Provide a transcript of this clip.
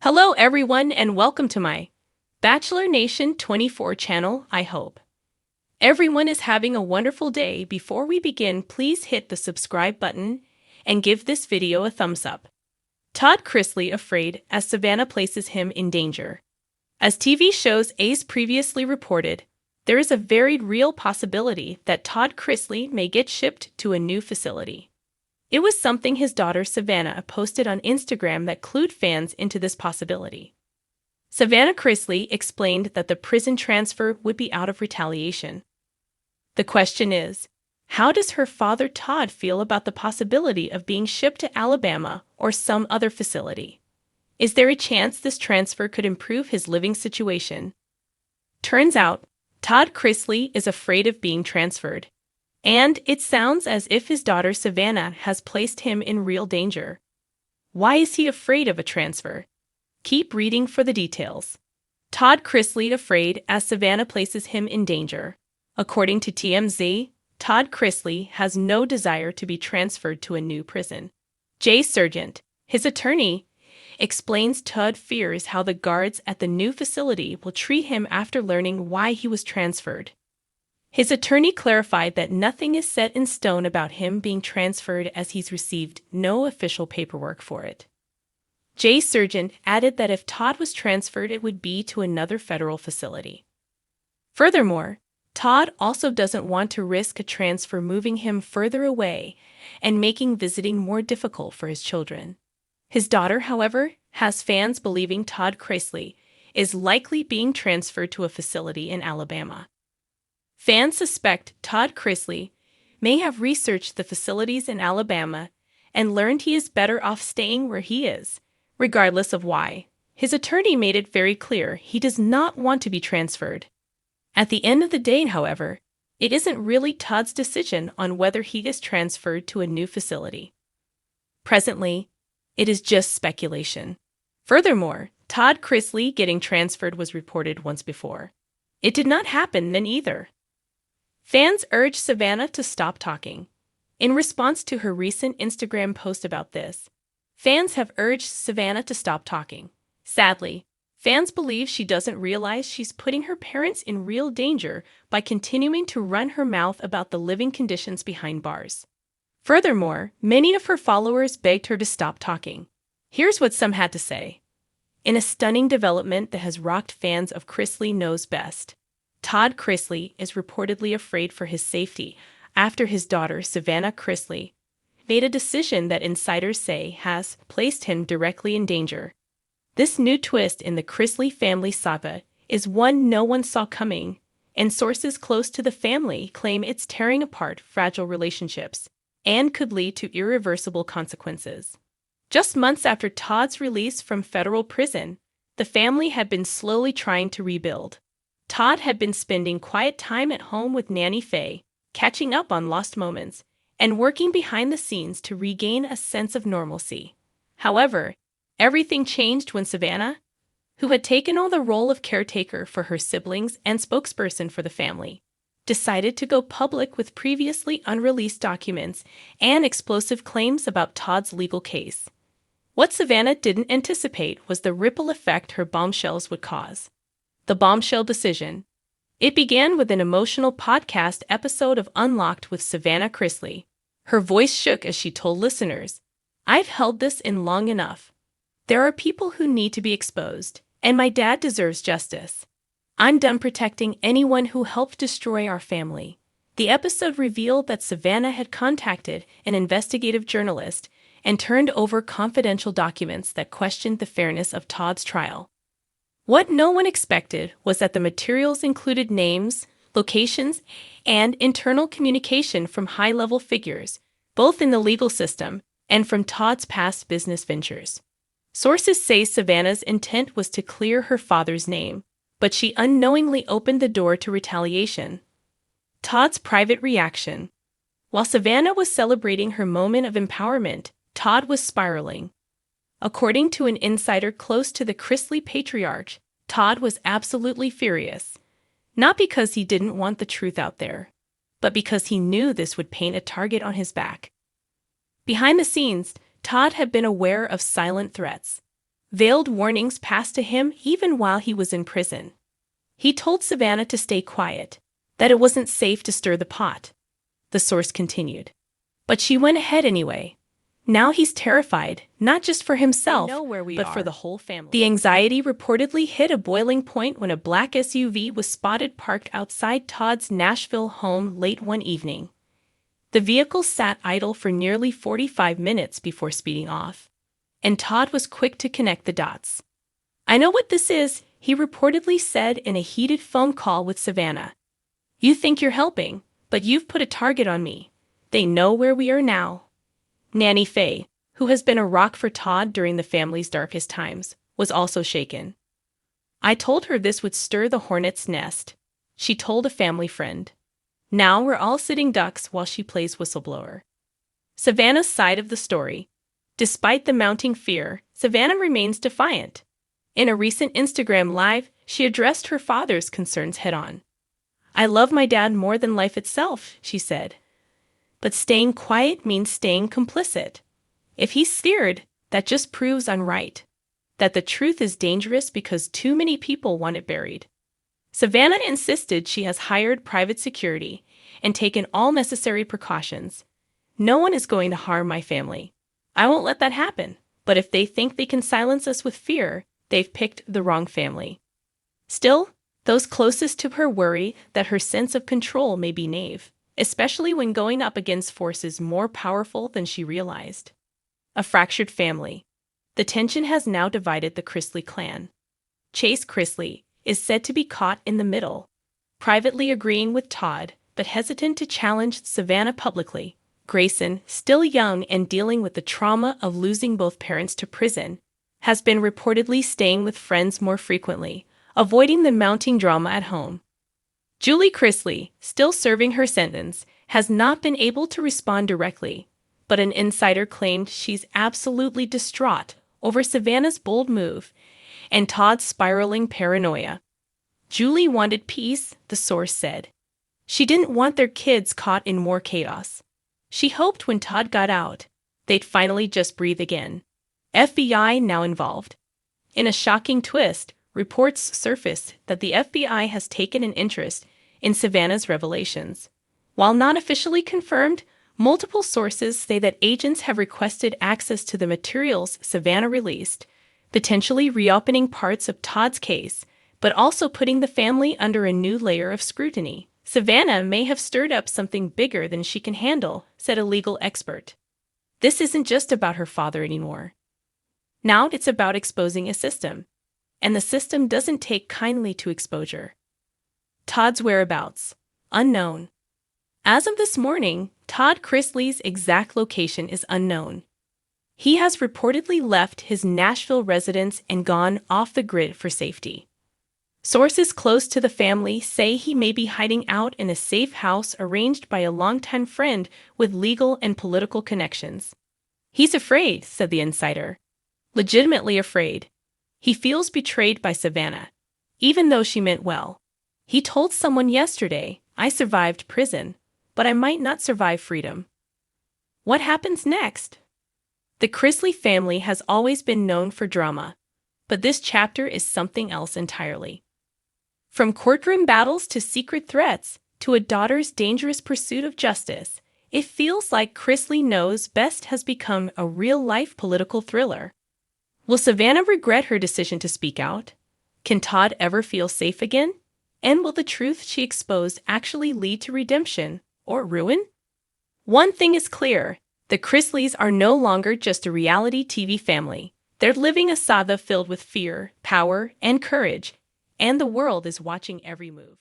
Hello everyone and welcome to my Bachelor Nation 24 channel, I hope. Everyone is having a wonderful day. Before we begin, please hit the subscribe button and give this video a thumbs up. Todd Chrisley afraid as Savannah places him in danger. As TV shows Ace previously reported, there is a very real possibility that Todd Chrisley may get shipped to a new facility. It was something his daughter Savannah posted on Instagram that clued fans into this possibility. Savannah Chrisley explained that the prison transfer would be out of retaliation. The question is, how does her father Todd feel about the possibility of being shipped to Alabama or some other facility? Is there a chance this transfer could improve his living situation? Turns out, Todd Chrisley is afraid of being transferred. And it sounds as if his daughter Savannah has placed him in real danger. Why is he afraid of a transfer? Keep reading for the details. Todd Chrisley afraid as Savannah places him in danger. According to TMZ, Todd Chrisley has no desire to be transferred to a new prison. Jay Sargent, his attorney, explains Todd fears how the guards at the new facility will treat him after learning why he was transferred. His attorney clarified that nothing is set in stone about him being transferred as he's received no official paperwork for it. Jay Sargent added that if Todd was transferred, it would be to another federal facility. Furthermore, Todd also doesn't want to risk a transfer moving him further away and making visiting more difficult for his children. His daughter, however, has fans believing Todd Chrisley is likely being transferred to a facility in Alabama. Fans suspect Todd Chrisley may have researched the facilities in Alabama and learned he is better off staying where he is, regardless of why. His attorney made it very clear he does not want to be transferred. At the end of the day, however, it isn't really Todd's decision on whether he is transferred to a new facility. Presently, it is just speculation. Furthermore, Todd Chrisley getting transferred was reported once before. It did not happen then either. Fans urged Savannah to stop talking. In response to her recent Instagram post about this, fans have urged Savannah to stop talking. Sadly, fans believe she doesn't realize she's putting her parents in real danger by continuing to run her mouth about the living conditions behind bars. Furthermore, many of her followers begged her to stop talking. Here's what some had to say. In a stunning development that has rocked fans of Chrisley Knows Best, Todd Chrisley is reportedly afraid for his safety after his daughter Savannah Chrisley made a decision that insiders say has placed him directly in danger. This new twist in the Chrisley family saga is one no one saw coming, and sources close to the family claim it's tearing apart fragile relationships and could lead to irreversible consequences. Just months after Todd's release from federal prison, the family had been slowly trying to rebuild. Todd had been spending quiet time at home with Nanny Faye, catching up on lost moments, and working behind the scenes to regain a sense of normalcy. However, everything changed when Savannah, who had taken on the role of caretaker for her siblings and spokesperson for the family, decided to go public with previously unreleased documents and explosive claims about Todd's legal case. What Savannah didn't anticipate was the ripple effect her bombshells would cause. The bombshell decision. It began with an emotional podcast episode of Unlocked with Savannah Chrisley. Her voice shook as she told listeners, "I've held this in long enough. There are people who need to be exposed, and my dad deserves justice. I'm done protecting anyone who helped destroy our family." The episode revealed that Savannah had contacted an investigative journalist and turned over confidential documents that questioned the fairness of Todd's trial. What no one expected was that the materials included names, locations, and internal communication from high-level figures, both in the legal system and from Todd's past business ventures. Sources say Savannah's intent was to clear her father's name, but she unknowingly opened the door to retaliation. Todd's private reaction. While Savannah was celebrating her moment of empowerment, Todd was spiraling. According to an insider close to the Chrisley patriarch, Todd was absolutely furious. Not because he didn't want the truth out there, but because he knew this would paint a target on his back. Behind the scenes, Todd had been aware of silent threats. Veiled warnings passed to him even while he was in prison. He told Savannah to stay quiet, that it wasn't safe to stir the pot. The source continued. But she went ahead anyway. Now he's terrified, not just for himself, but for the whole family. The anxiety reportedly hit a boiling point when a black SUV was spotted parked outside Todd's Nashville home late one evening. The vehicle sat idle for nearly 45 minutes before speeding off, and Todd was quick to connect the dots. "I know what this is," he reportedly said in a heated phone call with Savannah. "You think you're helping, but you've put a target on me. They know where we are now." Nanny Faye, who has been a rock for Todd during the family's darkest times, was also shaken. "I told her this would stir the hornet's nest," she told a family friend. "Now we're all sitting ducks while she plays whistleblower." Savannah's side of the story. Despite the mounting fear, Savannah remains defiant. In a recent Instagram Live, she addressed her father's concerns head-on. "I love my dad more than life itself," she said. "But staying quiet means staying complicit. If he's steered, that just proves I'm right. That the truth is dangerous because too many people want it buried." Savannah insisted she has hired private security and taken all necessary precautions. "No one is going to harm my family. I won't let that happen, but if they think they can silence us with fear, they've picked the wrong family." Still, those closest to her worry that her sense of control may be naive, especially when going up against forces more powerful than she realized. A fractured family. The tension has now divided the Chrisley clan. Chase Chrisley is said to be caught in the middle, privately agreeing with Todd, but hesitant to challenge Savannah publicly. Grayson, still young and dealing with the trauma of losing both parents to prison, has been reportedly staying with friends more frequently, avoiding the mounting drama at home. Julie Chrisley, still serving her sentence, has not been able to respond directly, but an insider claimed she's absolutely distraught over Savannah's bold move and Todd's spiraling paranoia. Julie wanted peace, the source said. She didn't want their kids caught in more chaos. She hoped when Todd got out, they'd finally just breathe again. FBI now involved. In a shocking twist, reports surfaced that the FBI has taken an interest in Savannah's revelations. While not officially confirmed, multiple sources say that agents have requested access to the materials Savannah released, potentially reopening parts of Todd's case, but also putting the family under a new layer of scrutiny. "Savannah may have stirred up something bigger than she can handle," said a legal expert. "This isn't just about her father anymore. Now it's about exposing a system, and the system doesn't take kindly to exposure." Todd's whereabouts. Unknown. As of this morning, Todd Chrisley's exact location is unknown. He has reportedly left his Nashville residence and gone off the grid for safety. Sources close to the family say he may be hiding out in a safe house arranged by a longtime friend with legal and political connections. "He's afraid," said the insider. "Legitimately afraid. He feels betrayed by Savannah, even though she meant well. He told someone yesterday, 'I survived prison, but I might not survive freedom.'" What happens next? The Chrisley family has always been known for drama, but this chapter is something else entirely. From courtroom battles to secret threats to a daughter's dangerous pursuit of justice, it feels like Chrisley Knows Best has become a real-life political thriller. Will Savannah regret her decision to speak out? Can Todd ever feel safe again? And will the truth she exposed actually lead to redemption or ruin? One thing is clear, the Chrisleys are no longer just a reality TV family. They're living a saga filled with fear, power, and courage, and the world is watching every move.